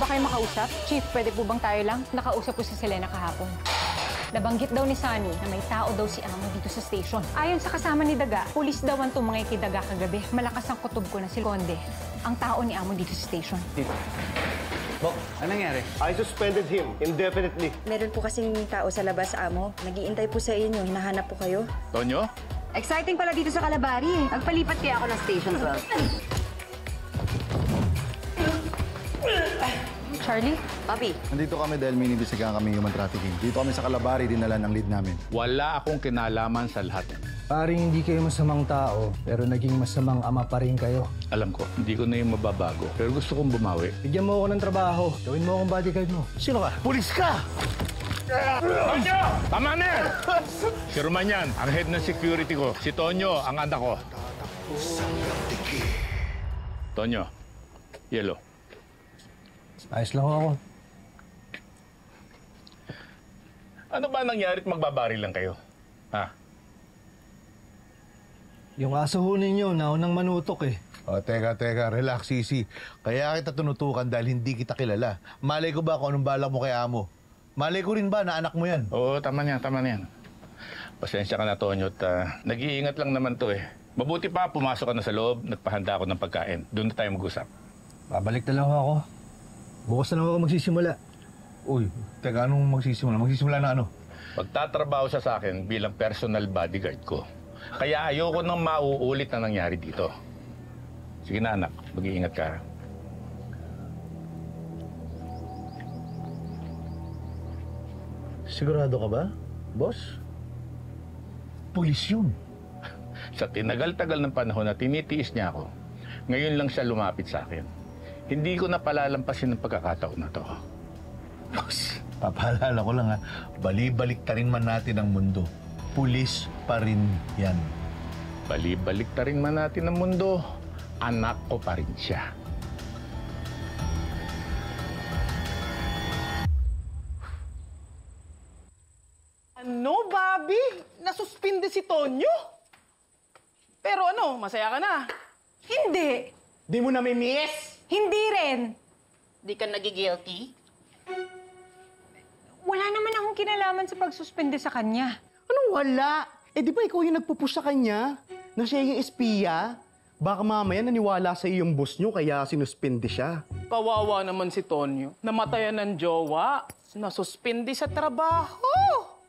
ba kayo makausap? Chief, pwede po bang tayo lang? Nakausap po si Selena kahapon. Nabanggit daw ni Sunny na may tao daw si Amo dito sa station. Ayon sa kasama ni Daga, pulis daw ang tumangay kay Daga kagabi. Malakas ang kutob ko na si Conde, ang tao ni Amo dito sa station. Bok, ano nangyari? I suspended him indefinitely. Meron po kasing tao sa labas, Amo. Nag-iintay po sa inyo. Hinahanap po kayo. Tonyo? Exciting pala dito sa Calabari eh. Nagpalipat kaya ako ng Station 12. Charlie? Papi. Nandito kami dahil may inibisigahan kami human trafficking. Dito kami sa Calabari, dinala ng lead namin. Wala akong kinalaman sa lahat. Paring hindi kayo masamang tao, pero naging masamang ama pa rin kayo. Alam ko, hindi ko na yung mababago. Pero gusto kong bumawi. Bigyan mo ako ng trabaho. Gawin mo akong bodyguard mo. Sino ka? Pulis ka! Tonyo! Tama na yan! Si Roman yan, ang head ng security ko. Si Tonyo, ang anak ko. Tonyo, yellow. Ayos lang ako. Ano ba nangyari at magbabari lang kayo? Ha? Yung aso ho ninyo, naunang manutok eh. O, teka, relax, Sisi. Kaya kita tinutukan dahil hindi kita kilala. Malay ko ba kung anong balak mo kay Amo? Malay ko rin ba na anak mo yan? Oo, tama na yan. Pasensya ka na, Tonyo, at nag-iingat lang naman to eh. Mabuti pa, pumasok ka na sa loob, nagpahanda ako ng pagkain. Doon na tayo mag-usap. Babalik na lang ako. Bukas na lang ako magsisimula. Uy, teka, anong magsisimula? Magsisimula na ano? Pagtatrabaho siya sa akin bilang personal bodyguard ko. Kaya ayoko nang mauulit na nangyari dito. Sige na, anak. Mag-iingat ka. Sigurado ka ba, boss? Pulis yun. Sa tinagal-tagal ng panahon na tinitiis niya ako, ngayon lang siya lumapit sa akin. Hindi ko na palalampasin ng pagkakataon na to. Boss, papaalala ko lang ha, bali-balik ta rin man natin ang mundo. Pulis pa rin yan. Bali-balik ta rin man natin ang mundo, anak ko pa rin siya. Ano, Bobby? Nasuspinde si Tonyo? Pero ano, masaya ka na? Hindi! Di mo na may miss? Hindi rin! Di ka nagigilty? Wala naman akong kinalaman sa pagsuspende sa kanya. Anong wala? Eh di ba ikaw yung nagpupush sa kanya? Na siya yung espiya? Baka mamaya naniwala sa iyo yung boss nyo kaya sinuspende siya. Kawawa naman si Tonyo. Namatayan ng jowa. Nasuspindi sa trabaho.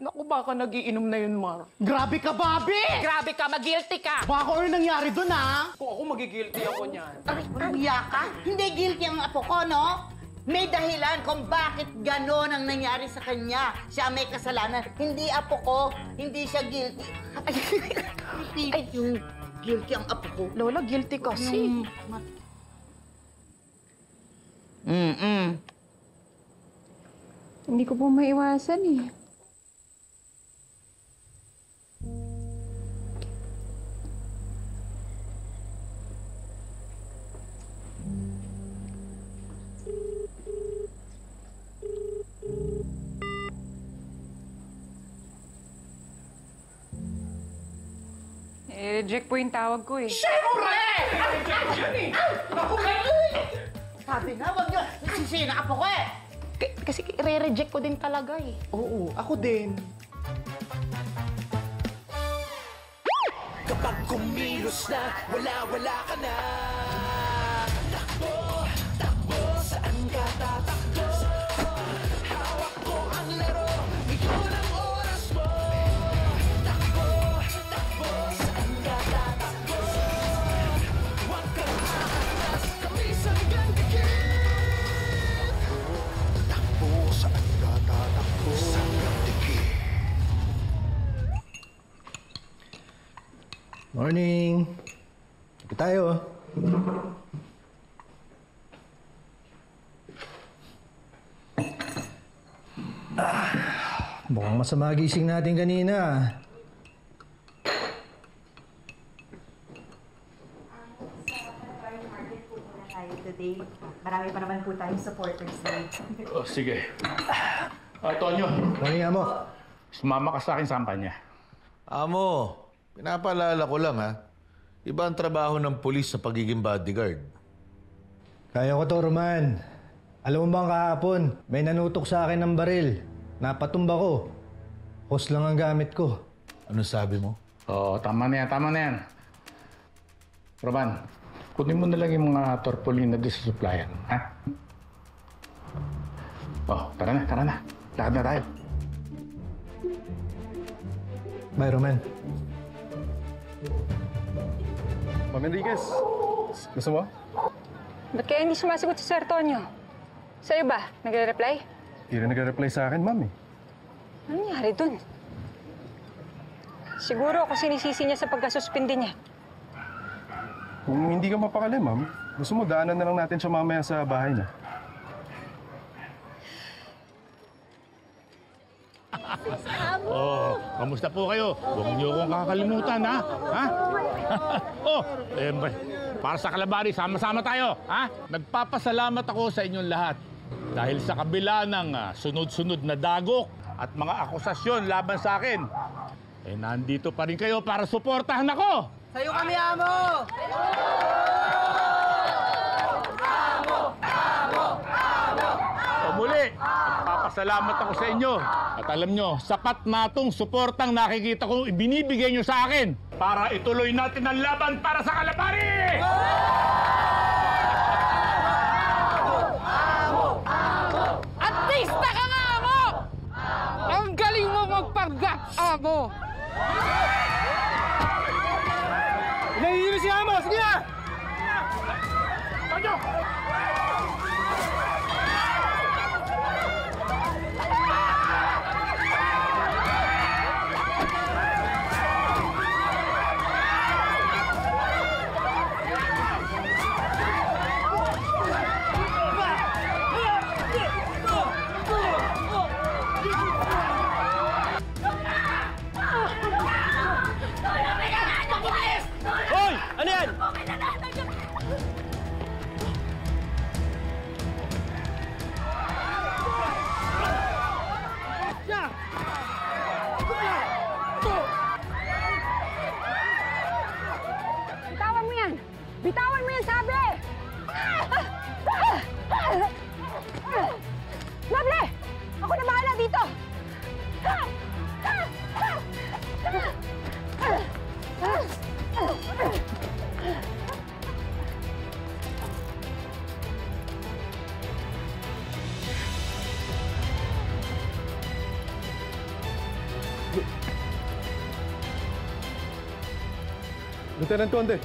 Naku, baka nagiinom na yun, Mar. Grabe ka, Bobby! Grabe ka, mag-guilty ka! Baka ano nangyari doon, ha? Kung ako magigilty ako niyan. Umiyak ka? Hindi guilty ang apo ko, no? May dahilan kung bakit gano'n ang nangyari sa kanya. Siya may kasalanan. Hindi apo ko. Hindi siya guilty. Ay, yung guilty ang apo ko. Lola, guilty kasi. Hindi ko po maiwasan eh. Reject po yung tawag ko eh. Siyempre! Sabi nga, wag nyo. Nagsisira ang apo ko eh. Kasi re-reject ko din talaga eh. Oo, ako din. Kapag kumilos na, wala ka na. Takbo, takbo, saan ka tatakbo? Hawak ko ang laro, ikaw ang oras mo. Takbo, takbo, saan ka tatakbo? Huwag kang aatras, kapisang gandikit. Takbo, saan ka tatakbo? Isang gandikit. Morning! Ito tayo. Mukhang masama gising natin kanina. Today, marami pa naman po tayong supporters na. Oh, sige. Tonyo, Morning, Amo. sumama ka sa akin sa kampanya. Amo, pinapaalala ko lang ha. Iba ang trabaho ng pulis sa pagiging bodyguard. Kaya ko to, Roman. Alam mo bang kahapon, may nanutok sa akin ng baril. Napatumba ko. Hose lang ang gamit ko. Ano sabi mo? Oo, tama na yan, tama na yan. Roman, kunin mo na lang yung mga tarpaulin na doon sa supplier, ha? Oh, tara na. Lakad na tayo. Bye, Roman. Ma'am Enriquez, gusto mo? Ba't kaya hindi sumasagot si Sir Tonyo? Sa'yo ba? Nagre-reply? Hindi rin nagre-reply sa akin, ma'am eh. Ano nangyari dun? Siguro ako sinisisi niya sa pagkasuspindi niya. Kung hindi ka mapakali, ma'am, gusto mo daanan na lang natin siya mamaya sa bahay na. Oh, kamusta po kayo? Huwag niyo akong kakalimutan, ha? Ha? Oh, para sa Kalabari, sama-sama tayo, ha? Nagpapasalamat ako sa inyong lahat. Dahil sa kabila ng sunod-sunod na dagok at mga akusasyon laban sa akin, nandito pa rin kayo para suportahan ako! Sa'yo kami, Amo! Muli, nagpapasalamat ako sa inyo. At alam nyo, sapat na itong suportang nakikita kong ibinibigay nyo sa akin para ituloy natin ang laban para sa Kalabari! Artista ka nga, Amo! Ang galing mo magpanggap, Amo! Nahihilo si Amo! Sige na! Tanyo! Hoy! Ano yan? Bitawan mo yan! Bitawan mo yan, sabi! Noble! Ako na bahala dito! Lieutenant Conde.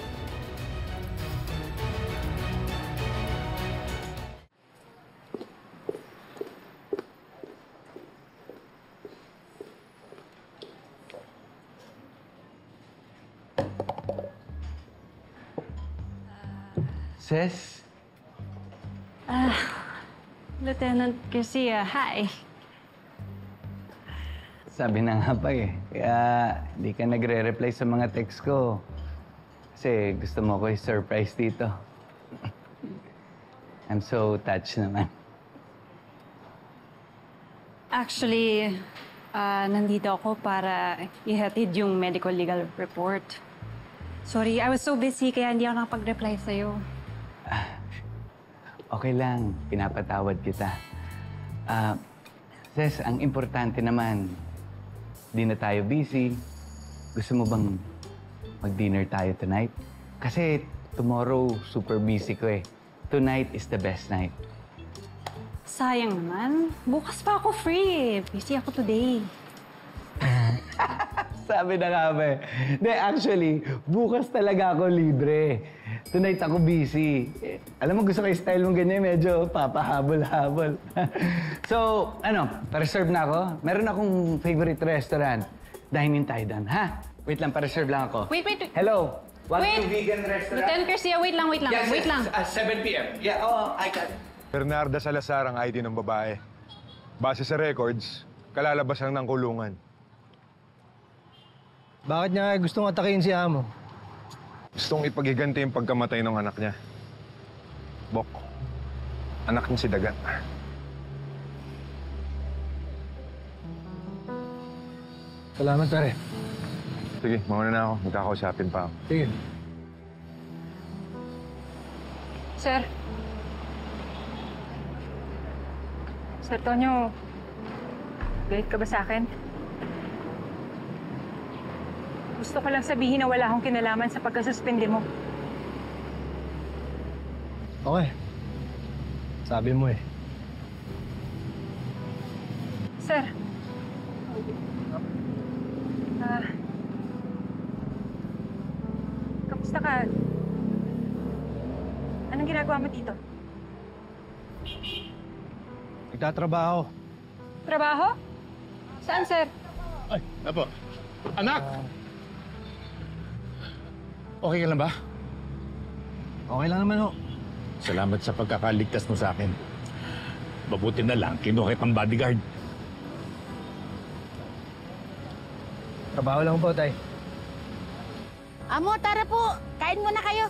Ses? Lieutenant Garcia, hi. Sabi na nga pa eh. Kaya di ka nagre-reply sa mga text ko. Kasi gusto mo ko i-surprise dito. I'm so touched naman. Actually, nandito ako para ihatid yung medical legal report. Sorry, I was so busy kaya hindi ako nakapag-reply sa'yo. Okay lang, pinapatawad kita. Ses, ang importante naman, di na tayo busy. Gusto mo bang mag-dinner tayo tonight? Kasi tomorrow, super busy ko eh. Tonight is the best night. Sayang naman. Bukas pa ako free. Busy ako today. Sabi na nga ba eh. Hindi, actually, bukas talaga ako libre. Tonight ako busy. Alam mo, gusto ko yung style mong ganyan, medyo papahabol-habol. So, pa-reserve na ako. Meron akong favorite restaurant. Dine-in tayo doon, ha? Wait lang, pa-reserve lang ako. Wait. Hello? Wait. To vegan restaurant? Lieutenant Garcia, wait lang. Yes, Wait lang. 7 p.m. Yeah, I got it. Bernarda Salazar ang ID ng babae. Base sa records, kalalabas lang ng kulungan. Bakit niya gustong atakin si Amo? Gustong ipagiganti yung pagkamatay ng anak niya. Bok, anak niya si Dagat. Salamat, pare. Sige, mauna na ako. Magkakausapin pa ako. Sige. Sir, Sir Tonyo, galit ka ba sa akin? Gusto ko lang sabihin na wala akong kinalaman sa pagkasuspende mo. Okay. Sabi mo eh. Sir. Kamusta ka? Anong ginagawa mo dito? Nagtatrabaho. Trabaho? Saan, sir? Ay, apo. Anak! Okay ka lang ba? Okay lang naman ho. Salamat sa pagkakaligtas mo sa akin. Mabuti na lang, kinuha kitang bodyguard. Trabaho lang po, tay. Amo, tara po. Kain muna kayo.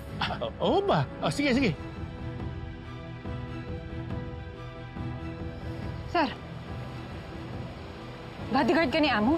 Oo ba? Sige, sige. Sir, bodyguard ka ni Amo?